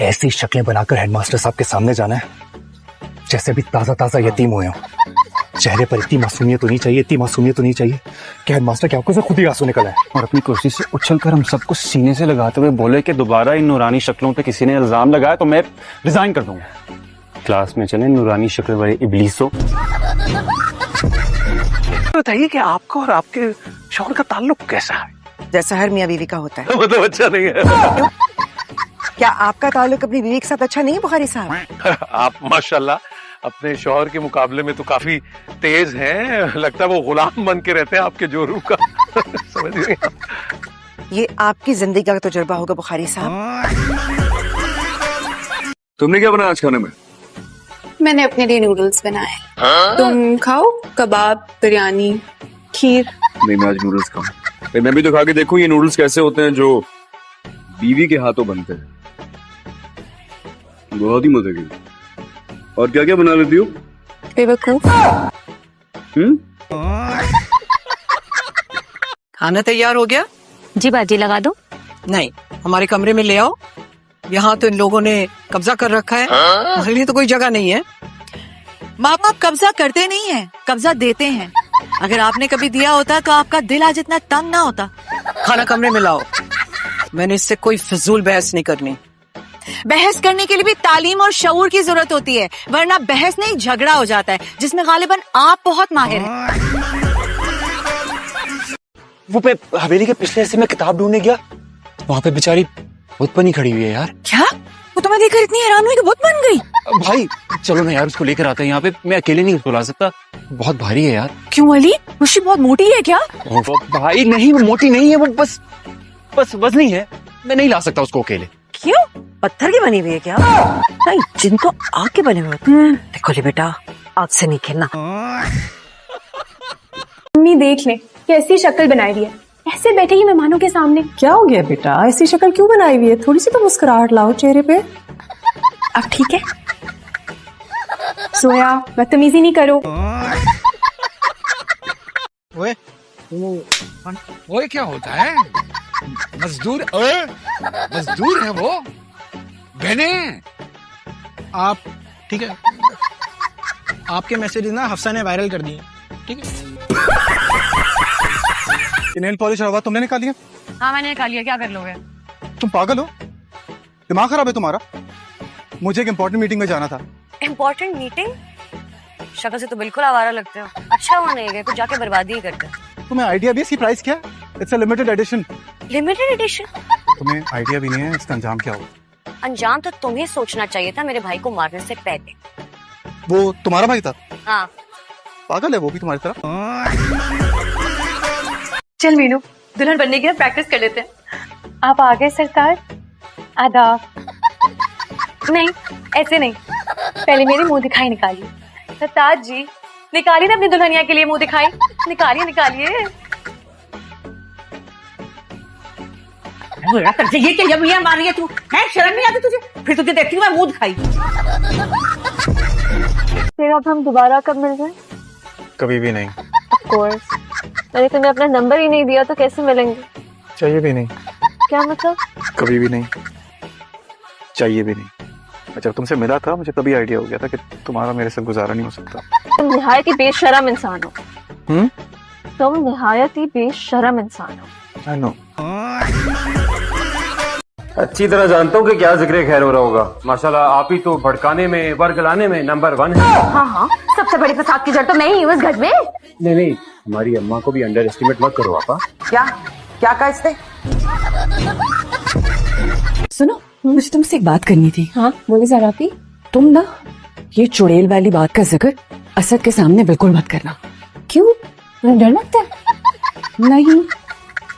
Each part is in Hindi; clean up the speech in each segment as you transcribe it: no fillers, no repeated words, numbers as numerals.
ऐसी शक्लें बनाकर हेडमास्टर साहब के सामने जाना है जैसे अभी ताजा ताजा यतीम हुए हो। चेहरे पर इतनी मासूमियत होनी चाहिए, इतनी मासूमियत होनी चाहिए कि हेडमास्टर की आंखों से खुद ही आंसू निकल आए और अपनी कुर्सी से उछलकर हम सबको सीने से लगाते हुए बोले कि दोबारा इन नूरानी शक्लों पे किसी ने इल्जाम लगाया तो मैं रिजाइन कर दूंगा। क्लास में चले नूरानी शक्ल वाले इब्लीसो। बताइए कि आपका और आपके शौहर का ताल्लुक कैसा है? जैसा हर मियाँ बीवी का होता है। मतलब अच्छा नहीं है। क्या आपका ताल्लुक अपनी बीवी के साथ अच्छा नहीं है बुखारी साहब? आप माशाल्लाह अपने शौहर के मुकाबले में तो काफी तेज हैं। लगता है वो गुलाम बन के रहते हैं आपके जोरू का। समझ रही हैं? ये आपकी जिंदगी का तजुर्बा होगा बुखारी साहब। तुमने क्या बनाया आज खाने में? मैंने अपने लिए नूडल्स बनाए। तुम खाओ कबाब, बिरयानी, खीर। नहीं, मैं आज नूडल्स खाऊं। मैं भी तो खा के देखूं ये नूडल्स कैसे होते हैं जो बीवी के हाथों बनते हैं। बहुत ही मजे की। और क्या क्या बना लेती हो? बेवकूफ। खाना तैयार हो गया? जी बाजी लगा दो। नहीं, हमारे कमरे में ले आओ। यहाँ तो इन लोगों ने कब्जा कर रखा है। हमारे लिए तो कोई जगह नहीं है। माँ बाप कब्जा करते नहीं है, कब्जा देते हैं। अगर आपने कभी दिया होता तो आपका दिल आज इतना तंग ना होता। खाना कमरे में लाओ। मैंने इससे कोई फिजूल बहस नहीं करनी। बहस करने के लिए भी तालीम और शऊर की जरूरत होती है, वरना बहस नहीं झगड़ा हो जाता है, जिसमें गालिबन आप बहुत माहिर हैं। वो पे हवेली के पिछले हिस्से में किताब ढूंढने गया, वहाँ पे बेचारी बुत बनी खड़ी हुई है यार। क्या? वो तुम्हें देखकर इतनी हैरान हुई कि बुत बन गई? भाई चलो ना यार, उसको लेकर आते हैं यहाँ पे। मैं अकेले नहीं बुला सकता, बहुत भारी है यार। क्यों अली, मुझे बहुत मोटी है क्या? भाई नहीं, वो मोटी नहीं है, वो बस वजनी है। मैं नहीं ला सकता उसको अकेले। क्यों? पत्थर की बनी हुई है क्या? नहीं, जिन तो आग के बने हुए होते हैं। देखो ले बेटा, आग से नहीं खेलना। मम्मी देख ले कैसी शक्ल बनाई हुई है, ऐसे बैठेगी मेहमानों के सामने। क्या हो गया बेटा, ऐसी शक्ल क्यों बनाई हुई है? थोड़ी सी तो मुस्कुराहट लाओ चेहरे पे। अब ठीक है? सोया, बदतमीजी नहीं करो। ओए क्या होता है? मजदूर है वो। बहने आप ठीक है? आपके मैसेजेस ना हफ्सा ने वायरल कर दिए, ठीक है? नेल पॉलिश हवा तुमने निकाल लिया? हाँ मैंने निकाल लिया, क्या कर लोगे? तुम पागल हो? दिमाग खराब है तुम्हारा? मुझे एक इम्पोर्टेंट मीटिंग में जाना था। Important meeting? शक्ल से तो बिल्कुल आवारा लगते हो। अच्छा हुआ नहीं गए, कुछ जाके बर्बादी ही करते। तुम्हें आइडिया भी है इसकी प्राइस क्या है? It's a limited edition. Limited edition? तुम्हें आइडिया भी नहीं है इसका अंजाम क्या होगा? अंजाम तो तुम्हें सोचना चाहिए था मेरे भाई को मारने से पहले। वो तुम्हारा भाई था? हाँ। पागल है वो भी तुम्हारी तरह। चल मीनू, दुल्हन बनने की ना प्रैक्टिस कर लेते हैं। आप आ गए सरकार? आदाब। नहीं ऐसे नहीं, पहले मेरी मुंह दिखाई निकालिए। सरताज जी निकालिए ना अपनी दुल्हनिया के लिए मुंह दिखाई। निकालिए निकालिए। ये क्या मियां मार रही है तू? है शर्म नहीं आती तुझे? फिर तुझे देखती हूँ मैं मुंह दिखाई। फिर अब हम दोबारा कब मिल रहे? कभी भी नहीं। ऑफ कोर्स, मैंने तुम्हें अपना नंबर ही नहीं दिया तो कैसे मिलेंगे? चाहिए भी नहीं। क्या मतलब? कभी भी नहीं, चाहिए भी नहीं। मैं जब तुमसे मिला था मुझे तभी आइडिया हो गया था कि तुम्हारा मेरे से गुजारा नहीं हो सकता। तुम निहायत ही बेशरम इंसान हो। तुम निहायत ही बेशरम इंसान हो। I know। अच्छी तरह जानता हूँ कि क्या जिक्र खैर हो रहा होगा। माशाल्लाह आप ही तो भड़काने में, वर्गलाने में नंबर 1 है। हाँ हाँ, सबसे बड़ी फसाद की जड़ तो मैं ही हूँ इस घर में। नहीं, हमारी अम्मा को भी अंडर एस्टिमेट मत करो आपा। क्या कहा इसने? सुनो, मुझे तुमसे एक बात करनी थी। हाँ बोले जरा भी। तुम ना ये चुड़ैल वाली बात का जिक्र असद के सामने बिल्कुल मत करना। क्यों? डर लगता है? नहीं,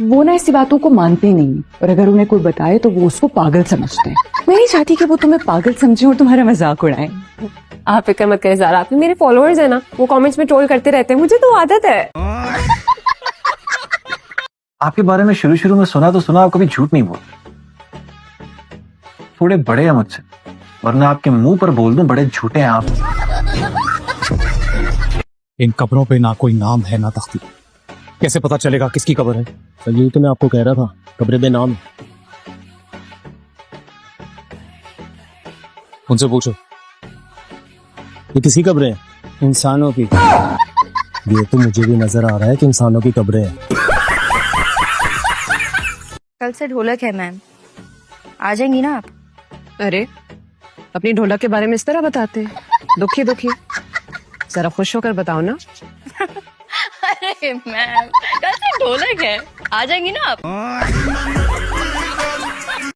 वो ना ऐसी बातों को मानते नहीं, और अगर उन्हें कोई बताए तो वो उसको पागल समझते हैं। मैं नहीं चाहती कि वो तुम्हें पागल समझे और तुम्हारा मजाक उड़ाएं। आप फिक्र मत करें ज़रा, आप मेरे फॉलोअर्स है ना, वो कमेंट्स में ट्रोल करते रहते हैं, मुझे तो आदत है। आपके बारे में शुरू में सुना तो सुना, आप कभी झूठ नहीं बोलते। थोड़े बड़े हैं मुझसे, वरना आपके मुंह पर बोल दूं बड़े झूठे हैं आप। इन कब्रों पे ना कोई नाम है ना तख्ती, कैसे पता चलेगा किसकी कब्र है? यही तो मैं आपको कह रहा था, कब्र में नाम है। उनसे पूछो ये किसी कब्र है? इंसानों की। ये तो मुझे भी नजर आ रहा है कि इंसानों की कब्रें हैं। कल से ढोलक है मैम, आ जाएंगी ना आप? अरे अपनी ढोलक के बारे में इस तरह बताते हैं, दुखी दुखी। जरा खुश होकर बताओ ना। अरे मैम कल से ढोलक है, आ जाएंगी ना आप?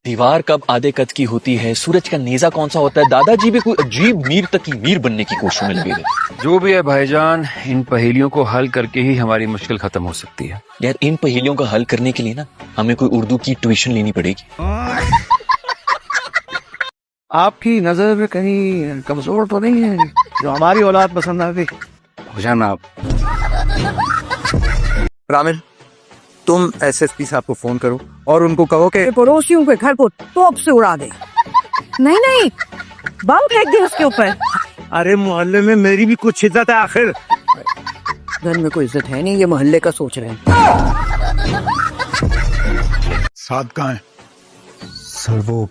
दीवार कब आधे कद की होती है, सूरज का नेजा कौन सा होता है, दादाजी भी कोई अजीब मीर तक की मीर बनने की कोशिश में लगे थे। जो भी है भाईजान, इन पहेलियों को हल करके ही हमारी मुश्किल खत्म हो सकती है। यार इन पहेलियों का हल करने के लिए ना हमें कोई उर्दू की ट्यूशन लेनी पड़ेगी। आपकी नजर में कहीं कमजोर तो नहीं है जो हमारी औलाद पसंद आती? हो जाना आप। रामिल, तुम एसएसपी साहब को फोन करो और उनको कहो कि पड़ोसियों के घर को तोप से उड़ा दे। नहीं नहीं, बम फेंक दे उसके ऊपर। अरे मोहल्ले में मेरी भी कुछ इज्जत है आखिर। घर में कोई इज्जत है नहीं, ये मोहल्ले का सोच रहे हैं। साथ कहाँ है? सर वो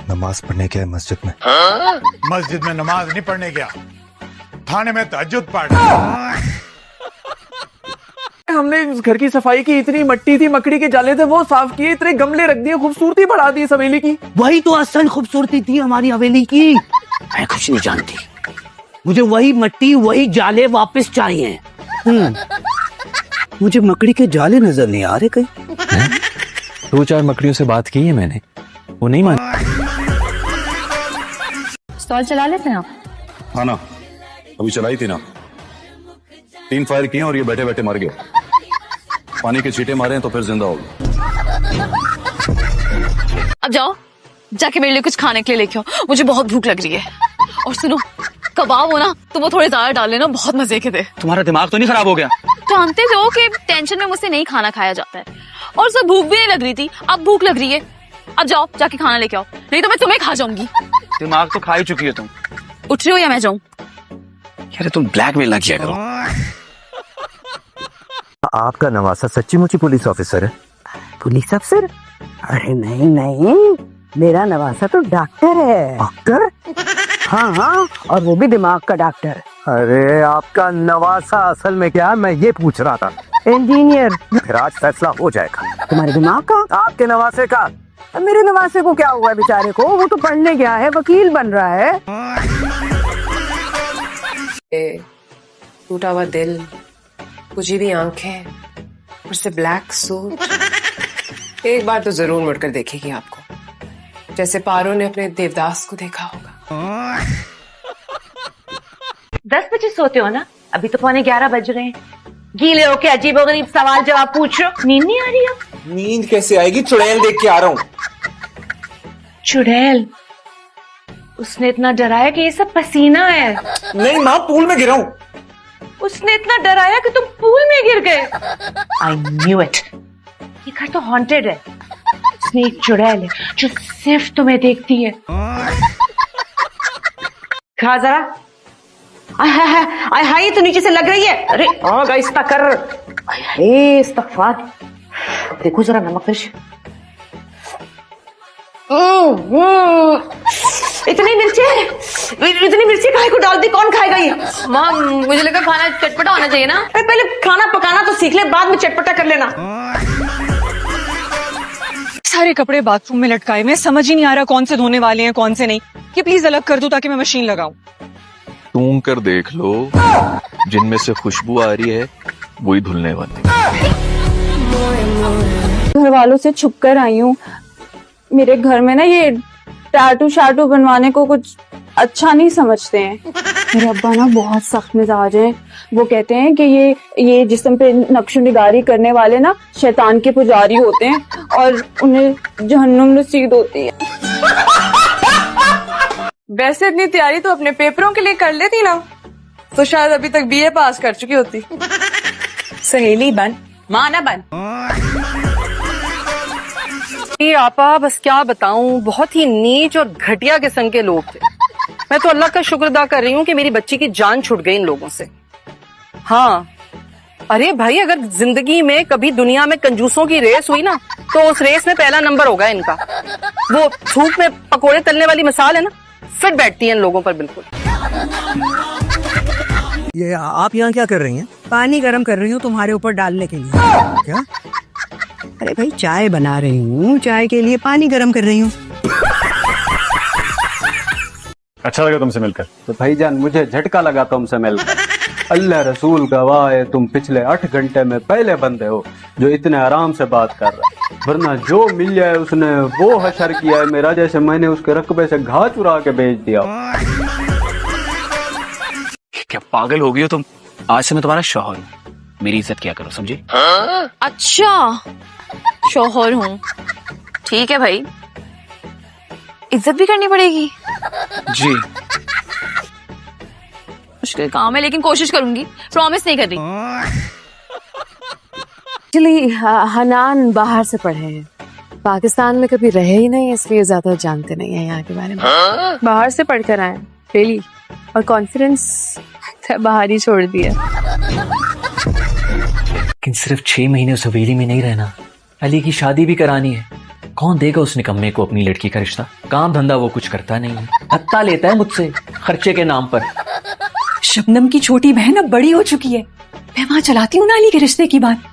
नमाज पढ़ने गया है मस्जिद में। मस्जिद में नमाज नहीं पढ़ने गया, थाने में तहज्जुद पढ़। हमने इस घर की सफाई की, इतनी मट्टी थी, मकड़ी के जाले थे वो साफ किए, इतने गमले रख दिए, खूबसूरती बढ़ा दी इस हवेली की। वही तो असल खूबसूरती थी हमारी हवेली की। मैं कुछ नहीं जानती, मुझे वही मट्टी वही जाले वापस चाहिए। मुझे मकड़ी के जाले नजर नहीं आ रहे कहीं। 2-4 मकड़ियों से बात की है मैंने, वो नहीं मानी। स्टॉल चला लेते हैं आप? हाँ ना, अभी चलाई थी ना। 3 फायर किए और ये बैठे बैठे मर गए। पानी के छींटे मारे हैं तो फिर जिंदा हो गए। अब जाओ, जाके मेरे लिए कुछ खाने के लिए लेके आओ, मुझे बहुत भूख लग रही है। और सुनो, कबाब हो ना तो वो थोड़े ज्यादा डाल लेना, बहुत मजे के थे। तुम्हारा दिमाग तो नहीं खराब हो गया? जानते हो कि टेंशन में मुझसे नहीं खाना खाया जाता है, और सब भूख भी नहीं लग रही थी, अब भूख लग रही है। अब जाओ जाके खाना लेके आओ, नहीं तो मैं तुम्हें खा जाऊंगी। दिमाग तो खा ही चुकी है तुम। उठ रही हो या मैं जाऊं? यार तुम ब्लैकमेल ना किया करो। आपका नवासा सच्ची मुच्ची पुलिस ऑफिसर है? पुलिस अफसर? अरे नहीं नहीं, मेरा नवासा तो डॉक्टर है। डॉक्टर? हाँ हाँ, और वो भी दिमाग का डॉक्टर। अरे आपका नवासा असल में क्या है, मैं ये पूछ रहा था। इंजीनियर। फिर आज फैसला हो जाएगा। तुम्हारे दिमाग का? आपके नवासे का? मेरे नवासे को क्या हुआ है बेचारे को, वो तो पढ़ने गया है, वकील बन रहा है। टूटा हुआ दिल, बुझी हुई आंखें, उससे ब्लैक सूट। एक बार तो जरूर मुड़कर देखेगी आपको, जैसे पारो ने अपने देवदास को देखा होगा। 10 बजे सोते हो ना? अभी तो 11:15 बज रहे हैं। गीले होके अजीबोगरीब सवाल जवाब पूछ रहे हो, नींद नहीं आ रही अब? नींद कैसे आएगी, चुड़ैल देख के आ रहा हूँ। चुड़ैल? उसने इतना डराया कि ये सब पसीना है। नहीं माँ, पूल में गिरा हूँ। उसने इतना डराया कि तुम पूल में गिर गए। I knew it. ये घर तो हॉन्टेड है। उसमें एक चुड़ैल है जो सिर्फ तुम्हें देखती है। खा जरा। आय हाय, तो नीचे से लग रही है। अरे हाँ गाइस, कर। आय हाय, इस्तगफार। देखो जरा नमक मिर्च। इतनी मिर्ची काहे को डाल दी, कौन खाएगा ये? माँ मुझे लगा खाना चटपटा होना चाहिए ना। अरे पहले खाना पकाना तो सीख ले, बाद में चटपटा कर लेना। सारे कपड़े बाथरूम में लटकाए, मैं समझ ही नहीं आ रहा कौन से धोने वाले हैं कौन से नहीं। ये प्लीज अलग कर दो ताकि मैं मशीन लगाऊं। सूंघ कर देख लो, जिनमें से खुशबू आ रही है वही धुलने वाली। घर वालों से छुप कर आई हूँ। मेरे घर में ना ये टैटू शाटू बनवाने को कुछ अच्छा नहीं समझते हैं। मेरे अब्बा ना बहुत सख्त मिजाज हैं। वो कहते हैं कि ये जिस्म पे नक्शो निगारी करने वाले ना शैतान के पुजारी होते हैं और उन्हें जहन्नुम नसीब होती है। वैसे इतनी तैयारी तो अपने पेपरों के लिए कर लेती ना, तो शायद अभी तक बीए पास कर चुकी होती। सहेली बन, माँ ना बन। आपा बस क्या बताऊं, बहुत ही नीच और घटिया किस्म के लोग थे। मैं तो अल्लाह का शुक्र अदा कर रही हूँ कि मेरी बच्ची की जान छूट गई इन लोगों से। हाँ, अरे भाई, अगर जिंदगी में कभी दुनिया में कंजूसों की रेस हुई ना, तो उस रेस में पहला नंबर होगा इनका। वो धूप में पकोड़े तलने वाली मिसाल है ना, फिट बैठती है इन लोगों पर बिल्कुल। ये आप यहाँ क्या कर रही हैं? पानी गर्म कर रही हूँ तुम्हारे ऊपर डालने के लिए। क्या? अरे भाई चाय बना रही हूँ, चाय के लिए पानी गर्म कर रही हूँ। अच्छा लगा तुमसे मिलकर। तो भाईजान मुझे झटका लगा तुमसे मिलकर। अल्लाह रसूल गवाह है, तुम पिछले 8 घंटे में पहले बंदे हो जो इतने आराम से बात कर रहे हैं, वरना जो मिल जाए उसने वो हशर किया है मेरा, जैसे मैंने उसके रकबे से घास चुरा के बेच दिया। क्या पागल हो गई हो तुम? आज से मैं तुम्हारा शौहर हूँ, मेरी इज्जत किया करो, समझे? अच्छा शौहर हूँ, ठीक है भाई, इज्जत भी करनी पड़ेगी। जी मुश्किल काम है लेकिन कोशिश करूंगी, प्रॉमिस नहीं कर रही। एक्चुअली हनान बाहर से पढ़े हैं, पाकिस्तान में कभी रहे ही नहीं, इसलिए ज्यादा जानते नहीं है यहाँ के बारे में। बाहर से पढ़कर आए रियली, और कॉन्फिडेंस बाहर ही छोड़ दिया। लेकिन सिर्फ 6 महीने उस हवेली में नहीं रहना, अली की शादी भी करानी है। कौन देगा उस निकम्मे को अपनी लड़की का रिश्ता? काम धंधा वो कुछ करता नहीं है, हत्ता लेता है मुझसे खर्चे के नाम पर। शबनम की छोटी बहन अब बड़ी हो चुकी है, मैं वहां चलाती हूँ ना अली के रिश्ते की बात।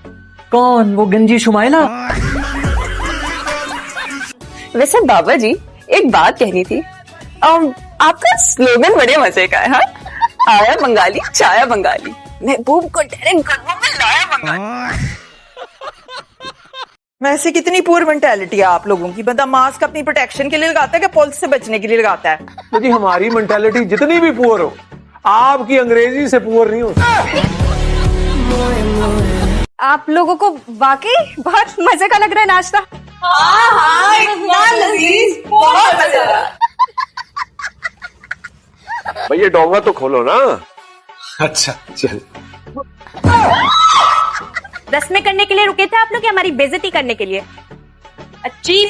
कौन? वो गंजी शुमाइला? वैसे बाबा जी एक बात कहनी थी, आपका स्लोगन बड़े मजे का है। हाँ, आया बंगाली चाया बंगाली, महबूब को डायरेक्ट कदमों में लाया बंगाली। वैसे कितनी पुअर मेंटालिटी है आप लोगों की। बंदा मास्क अपनी प्रोटेक्शन के लिए लगाता है कि पुलिस से बचने के लिए लगाता है? तो जी हमारी मेंटालिटी जितनी भी पुअर हो, आपकी अंग्रेजी से पुअर नहीं हो सकती। आप लोगों को वाकई बहुत मजे का लग रहा है नाश्ता? हाँ, इतना लजीज, बहुत मजा आ रहा है। भाई ये डोंगा तो खोलो ना। अच्छा चल। रस्में करने के लिए रुके थे आप लोग या हमारी बेइज्जती करने के लिए? अच्छी